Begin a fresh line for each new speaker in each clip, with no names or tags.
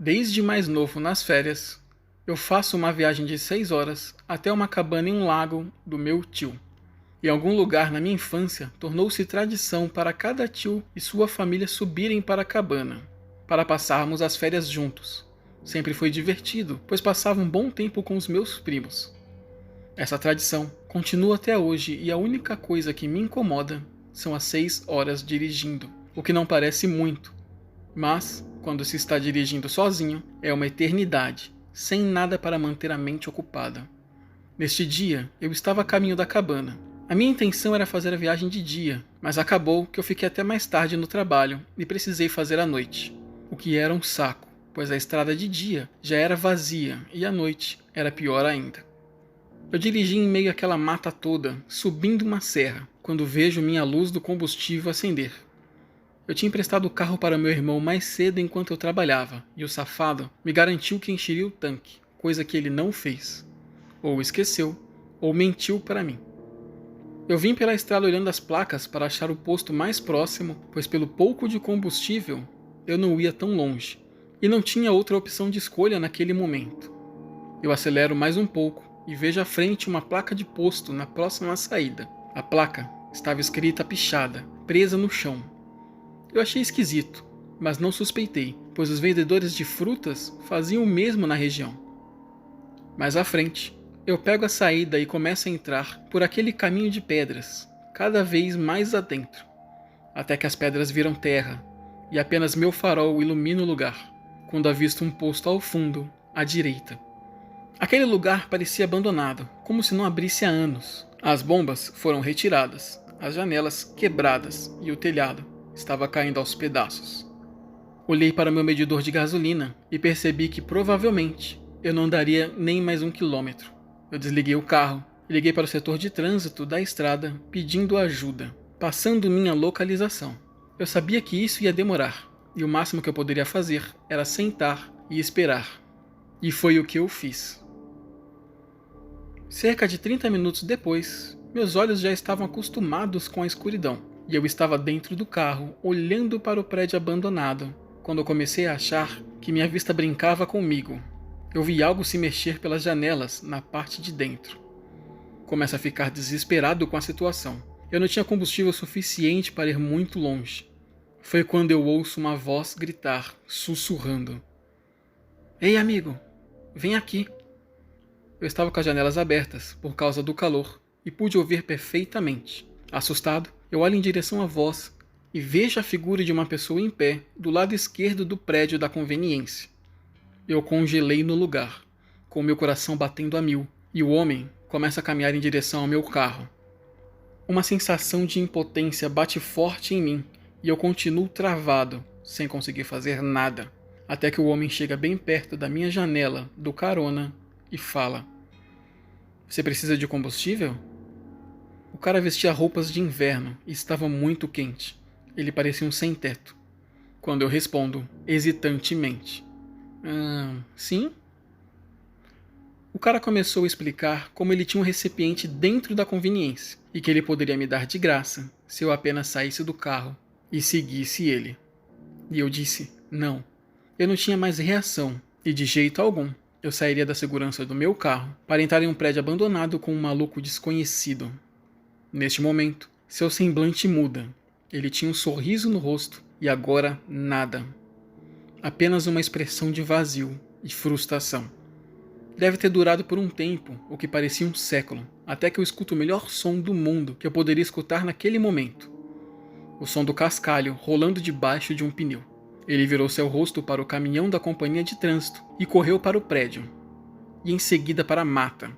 Desde mais novo nas férias, eu faço uma viagem de 6 horas até uma cabana em um lago do meu tio. Em algum lugar na minha infância, tornou-se tradição para cada tio e sua família subirem para a cabana, para passarmos as férias juntos. Sempre foi divertido, pois passava um bom tempo com os meus primos. Essa tradição continua até hoje e a única coisa que me incomoda são as 6 horas dirigindo, o que não parece muito. Mas, quando se está dirigindo sozinho, é uma eternidade, sem nada para manter a mente ocupada. Neste dia, eu estava a caminho da cabana. A minha intenção era fazer a viagem de dia, mas acabou que eu fiquei até mais tarde no trabalho e precisei fazer à noite. O que era um saco, pois a estrada de dia já era vazia e à noite era pior ainda. Eu dirigi em meio àquela mata toda, subindo uma serra, quando vejo minha luz do combustível acender. Eu tinha emprestado o carro para meu irmão mais cedo enquanto eu trabalhava, e o safado me garantiu que encheria o tanque, coisa que ele não fez. Ou esqueceu, ou mentiu para mim. Eu vim pela estrada olhando as placas para achar o posto mais próximo, pois pelo pouco de combustível, eu não ia tão longe, e não tinha outra opção de escolha naquele momento. Eu acelero mais um pouco e vejo à frente uma placa de posto na próxima saída. A placa estava escrita pichada, presa no chão. Eu achei esquisito, mas não suspeitei, pois os vendedores de frutas faziam o mesmo na região. Mais à frente, eu pego a saída e começo a entrar por aquele caminho de pedras, cada vez mais adentro, até que as pedras viram terra e apenas meu farol ilumina o lugar, quando avisto um posto ao fundo, à direita. Aquele lugar parecia abandonado, como se não abrisse há anos. As bombas foram retiradas, as janelas quebradas e o telhado estava caindo aos pedaços. Olhei para meu medidor de gasolina e percebi que provavelmente eu não andaria nem mais 1 quilômetro. Eu desliguei o carro e liguei para o setor de trânsito da estrada pedindo ajuda, passando minha localização. Eu sabia que isso ia demorar e o máximo que eu poderia fazer era sentar e esperar. E foi o que eu fiz. Cerca de 30 minutos depois, meus olhos já estavam acostumados com a escuridão, e eu estava dentro do carro, olhando para o prédio abandonado, quando eu comecei a achar que minha vista brincava comigo. Eu vi algo se mexer pelas janelas na parte de dentro. Começo a ficar desesperado com a situação. Eu não tinha combustível suficiente para ir muito longe. Foi quando eu ouço uma voz gritar, sussurrando: "Ei, amigo, vem aqui." Eu estava com as janelas abertas por causa do calor e pude ouvir perfeitamente. Assustado, eu olho em direção à voz e vejo a figura de uma pessoa em pé do lado esquerdo do prédio da conveniência. Eu congelei no lugar, com meu coração batendo a mil, e o homem começa a caminhar em direção ao meu carro. Uma sensação de impotência bate forte em mim e eu continuo travado, sem conseguir fazer nada, até que o homem chega bem perto da minha janela do carona e fala: "Você precisa de combustível?" O cara vestia roupas de inverno e estava muito quente. Ele parecia um sem-teto. Quando eu respondo, hesitantemente: sim?" O cara começou a explicar como ele tinha um recipiente dentro da conveniência e que ele poderia me dar de graça se eu apenas saísse do carro e seguisse ele. E eu disse não. Eu não tinha mais reação e de jeito algum eu sairia da segurança do meu carro para entrar em um prédio abandonado com um maluco desconhecido. Neste momento, seu semblante muda. Ele tinha um sorriso no rosto e agora nada. Apenas uma expressão de vazio e frustração. Deve ter durado por um tempo, o que parecia um século, até que eu escuto o melhor som do mundo que eu poderia escutar naquele momento. O som do cascalho rolando debaixo de um pneu. Ele virou seu rosto para o caminhão da companhia de trânsito e correu para o prédio. E em seguida para a mata.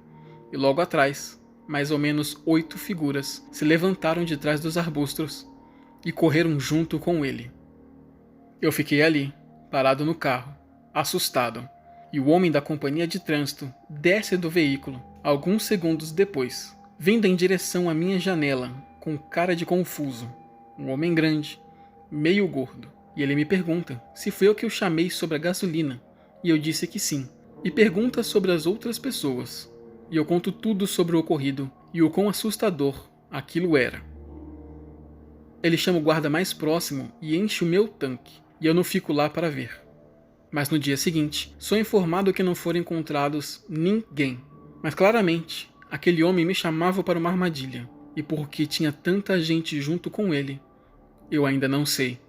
E logo atrás, mais ou menos 8 figuras se levantaram de trás dos arbustos e correram junto com ele. Eu fiquei ali, parado no carro, assustado, e o homem da companhia de trânsito desce do veículo alguns segundos depois, vindo em direção à minha janela, com cara de confuso. Um homem grande, meio gordo, e ele me pergunta se fui eu que o chamei sobre a gasolina, e eu disse que sim, e pergunta sobre as outras pessoas, e eu conto tudo sobre o ocorrido e o quão assustador aquilo era. Ele chama o guarda mais próximo e enche o meu tanque, e eu não fico lá para ver. Mas no dia seguinte, sou informado que não foram encontrados ninguém. Mas claramente, aquele homem me chamava para uma armadilha. E por que tinha tanta gente junto com ele, eu ainda não sei.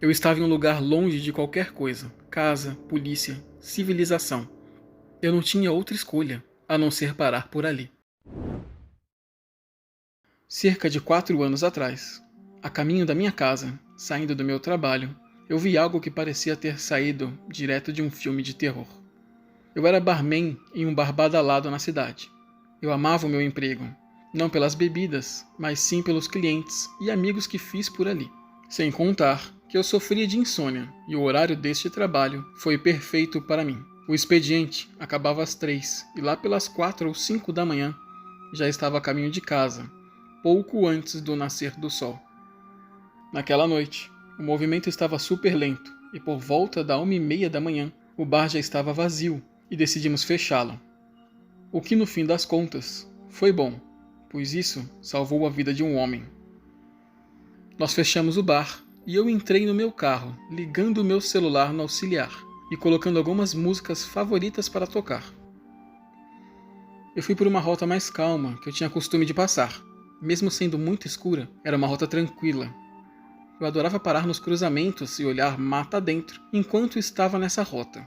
Eu estava em um lugar longe de qualquer coisa. Casa, polícia, civilização. Eu não tinha outra escolha, a não ser parar por ali. Cerca de 4 anos atrás, a caminho da minha casa, saindo do meu trabalho, eu vi algo que parecia ter saído direto de um filme de terror. Eu era barman em um bar badalado na cidade. Eu amava o meu emprego, não pelas bebidas, mas sim pelos clientes e amigos que fiz por ali. Sem contar que eu sofria de insônia e o horário deste trabalho foi perfeito para mim. O expediente acabava às 3 e lá pelas 4 ou 5 da manhã já estava a caminho de casa, pouco antes do nascer do sol. Naquela noite, o movimento estava super lento e por volta da 1h30 da manhã, o bar já estava vazio e decidimos fechá-lo. O que no fim das contas foi bom, pois isso salvou a vida de um homem. Nós fechamos o bar e eu entrei no meu carro, ligando o meu celular no auxiliar e colocando algumas músicas favoritas para tocar. Eu fui por uma rota mais calma que eu tinha costume de passar. Mesmo sendo muito escura, era uma rota tranquila. Eu adorava parar nos cruzamentos e olhar mata dentro enquanto estava nessa rota.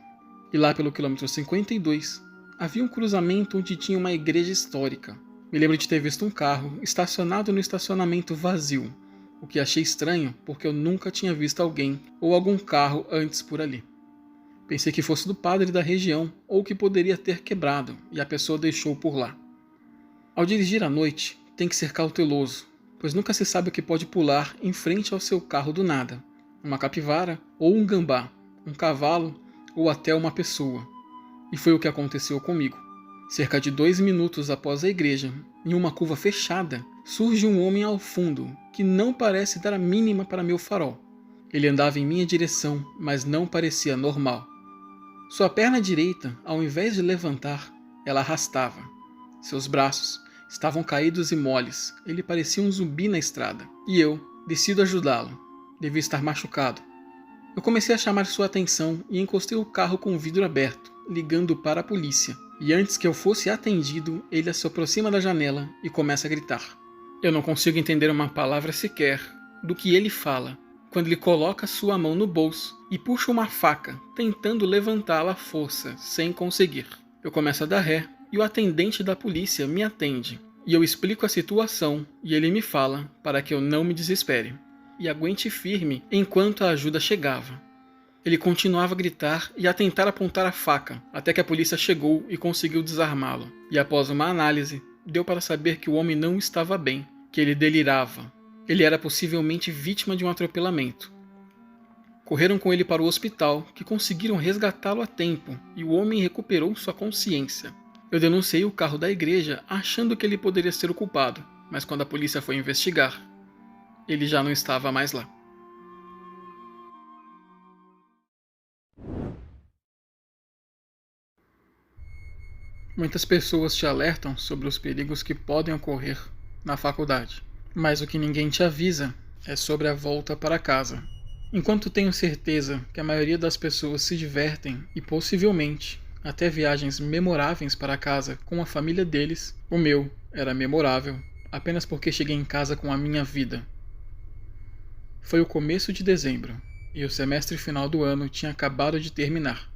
E lá pelo quilômetro 52, havia um cruzamento onde tinha uma igreja histórica. Me lembro de ter visto um carro estacionado no estacionamento vazio, o que achei estranho porque eu nunca tinha visto alguém ou algum carro antes por ali. Pensei que fosse do padre da região ou que poderia ter quebrado e a pessoa deixou por lá. Ao dirigir à noite, tem que ser cauteloso, pois nunca se sabe o que pode pular em frente ao seu carro do nada. Uma capivara ou um gambá, um cavalo ou até uma pessoa. E foi o que aconteceu comigo. Cerca de 2 minutos após a igreja, em uma curva fechada, surge um homem ao fundo que não parece dar a mínima para meu farol. Ele andava em minha direção, mas não parecia normal. Sua perna direita, ao invés de levantar, ela arrastava. Seus braços estavam caídos e moles, ele parecia um zumbi na estrada. E eu, decido ajudá-lo. Devia estar machucado. Eu comecei a chamar sua atenção e encostei o carro com o vidro aberto, ligando para a polícia. E antes que eu fosse atendido, ele se aproxima da janela e começa a gritar. Eu não consigo entender uma palavra sequer do que ele fala, quando ele coloca sua mão no bolso e puxa uma faca, tentando levantá-la à força, sem conseguir. Eu começo a dar ré e o atendente da polícia me atende. E eu explico a situação e ele me fala para que eu não me desespere e aguente firme enquanto a ajuda chegava. Ele continuava a gritar e a tentar apontar a faca, até que a polícia chegou e conseguiu desarmá-lo. E após uma análise, deu para saber que o homem não estava bem, que ele delirava. Ele era possivelmente vítima de um atropelamento. Correram com ele para o hospital, que conseguiram resgatá-lo a tempo, e o homem recuperou sua consciência. Eu denunciei o carro da igreja, achando que ele poderia ser o culpado, mas quando a polícia foi investigar, ele já não estava mais lá. Muitas pessoas te alertam sobre os perigos que podem ocorrer na faculdade, mas o que ninguém te avisa é sobre a volta para casa. Enquanto tenho certeza que a maioria das pessoas se divertem e possivelmente até viagens memoráveis para casa com a família deles, o meu era memorável apenas porque cheguei em casa com a minha vida. Foi o começo de dezembro e o semestre final do ano tinha acabado de terminar.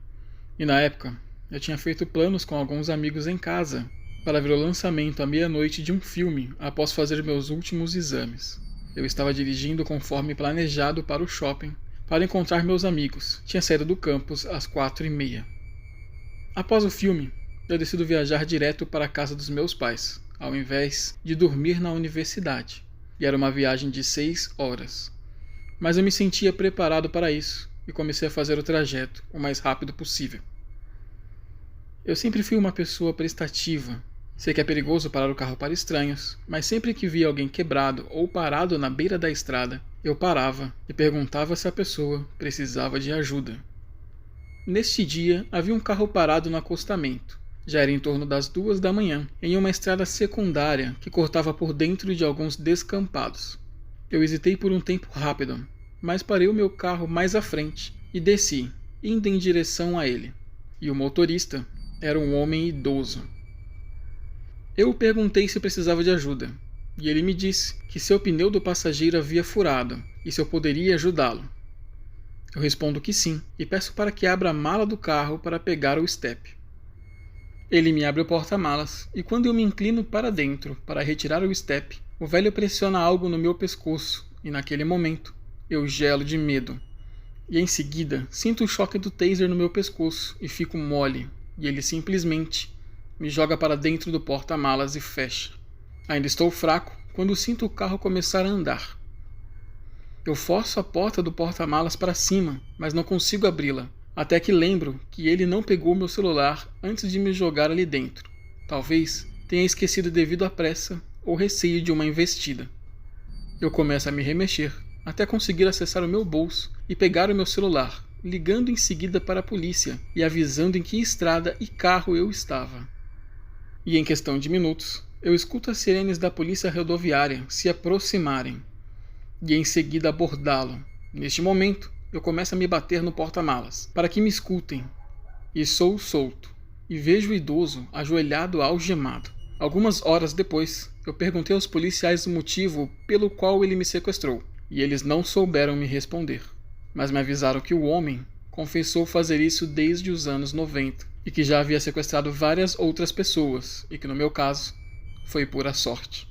E na época, eu tinha feito planos com alguns amigos em casa para ver o lançamento à meia-noite de um filme após fazer meus últimos exames. Eu estava dirigindo conforme planejado para o shopping para encontrar meus amigos. Tinha saído do campus às 4h30. Após o filme, eu decido viajar direto para a casa dos meus pais, ao invés de dormir na universidade. E era uma viagem de 6 horas. Mas eu me sentia preparado para isso e comecei a fazer o trajeto o mais rápido possível. Eu sempre fui uma pessoa prestativa. Sei que é perigoso parar o carro para estranhos, mas sempre que via alguém quebrado ou parado na beira da estrada, eu parava e perguntava se a pessoa precisava de ajuda. Neste dia, havia um carro parado no acostamento. Já era em torno das 2 da manhã, em uma estrada secundária que cortava por dentro de alguns descampados. Eu hesitei por um tempo rápido, mas parei o meu carro mais à frente e desci, indo em direção a ele. E o motorista era um homem idoso. Eu perguntei se precisava de ajuda, e ele me disse que seu pneu do passageiro havia furado e se eu poderia ajudá-lo. Eu respondo que sim e peço para que abra a mala do carro para pegar o step. Ele me abre o porta-malas e quando eu me inclino para dentro para retirar o step, o velho pressiona algo no meu pescoço e naquele momento eu gelo de medo. E em seguida sinto o choque do taser no meu pescoço e fico mole e ele simplesmente me joga para dentro do porta-malas e fecha. Ainda estou fraco quando sinto o carro começar a andar. Eu forço a porta do porta-malas para cima, mas não consigo abri-la. Até que lembro que ele não pegou meu celular antes de me jogar ali dentro. Talvez tenha esquecido devido à pressa ou receio de uma investida. Eu começo a me remexer, até conseguir acessar o meu bolso e pegar o meu celular, ligando em seguida para a polícia e avisando em que estrada e carro eu estava. E em questão de minutos, eu escuto as sirenes da polícia rodoviária se aproximarem e em seguida abordá-lo. Neste momento, eu começo a me bater no porta-malas, para que me escutem. E sou solto, e vejo o idoso ajoelhado algemado. Algumas horas depois, eu perguntei aos policiais o motivo pelo qual ele me sequestrou, e eles não souberam me responder. Mas me avisaram que o homem confessou fazer isso desde os anos 90, e que já havia sequestrado várias outras pessoas, e que no meu caso, foi pura sorte.